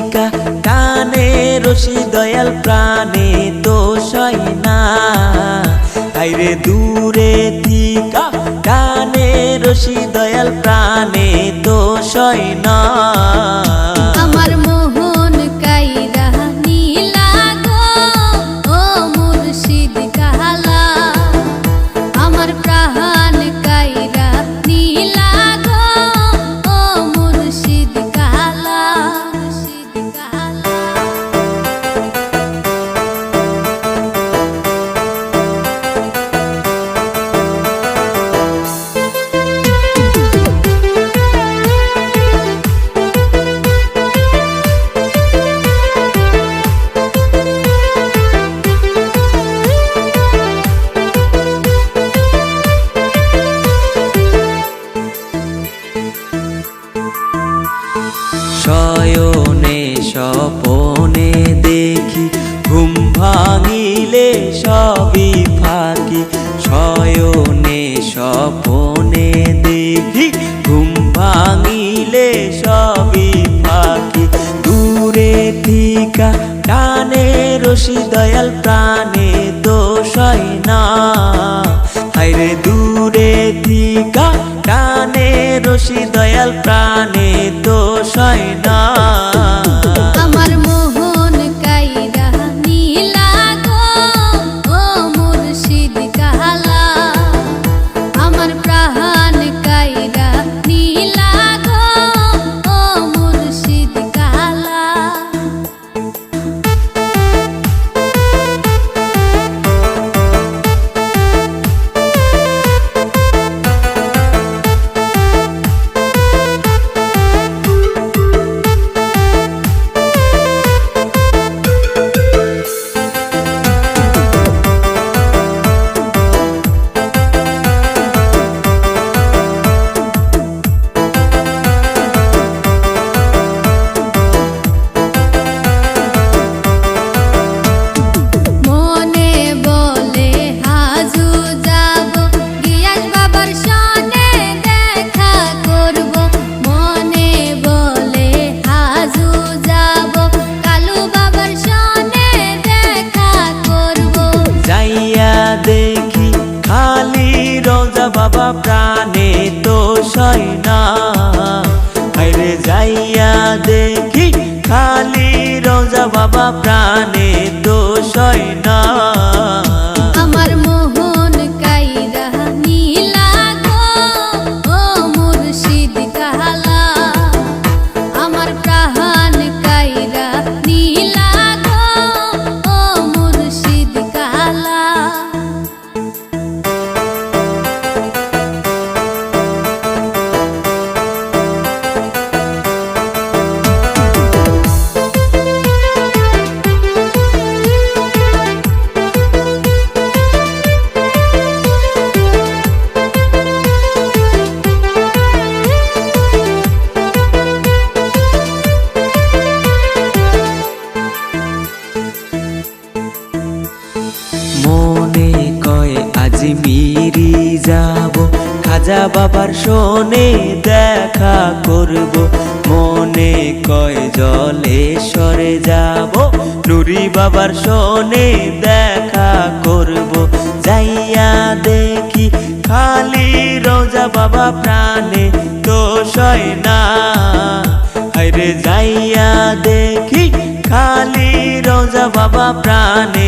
থিকা টানে রশি দয়াল প্রাণে তো সয় না। আইরে দূরে থিকা টানে রশি দয়াল প্রাণে তো সয় না। আমার মোহন কাইরা নীলা গো ও মুর্শিদ কালা, আমার প্রাণ কাইরা নীলা গো ও মুর্শিদ কালা, মুর্শিদ কালা। শয়নে স্বপনে দেখি ঘুম ভাঙিলে সবই ফাঁকি। শয়নে স্বপনে দেখি ঘুম ভাঙিলে সবই ফাঁকি। দূরে থিকা টানে রশি দয়াল প্রাণে দোষ হয় না। হায়রে দূরে থিকা টানে রশি দয়াল প্রাণে দোষ হয় না। আমার মোহন কাইরা নীলা গো ও মুর্শিদ কালা, আমার প্রাণ কাইরা নীলা গো ও মুর্শিদ কালা। দেখি খালি রোজা বাবা প্রাণে তো সয় না। হায়রে যাইয়া দেখি খালি রোজা বাবা প্রাণে তো সয় না। আমার মোহন কাইরা নীলা গো ও মুর্শিদ কালা, আমার প্রাণ কাইরা নীলা গো ও মুর্শিদ কালা। মনে কয় আজমিরি যাব, খাজা বাবার শোনে দেখা করব। মনে কয় জলেশ্বরে যাব, নুরি বাবার শোনে দেখা করব। যাইয়া দেখি খালি রোজা বাবা প্রাণে দোষ হয় না। হায়রে যাইয়া দেখি খালি রোজা বাবা প্রাণে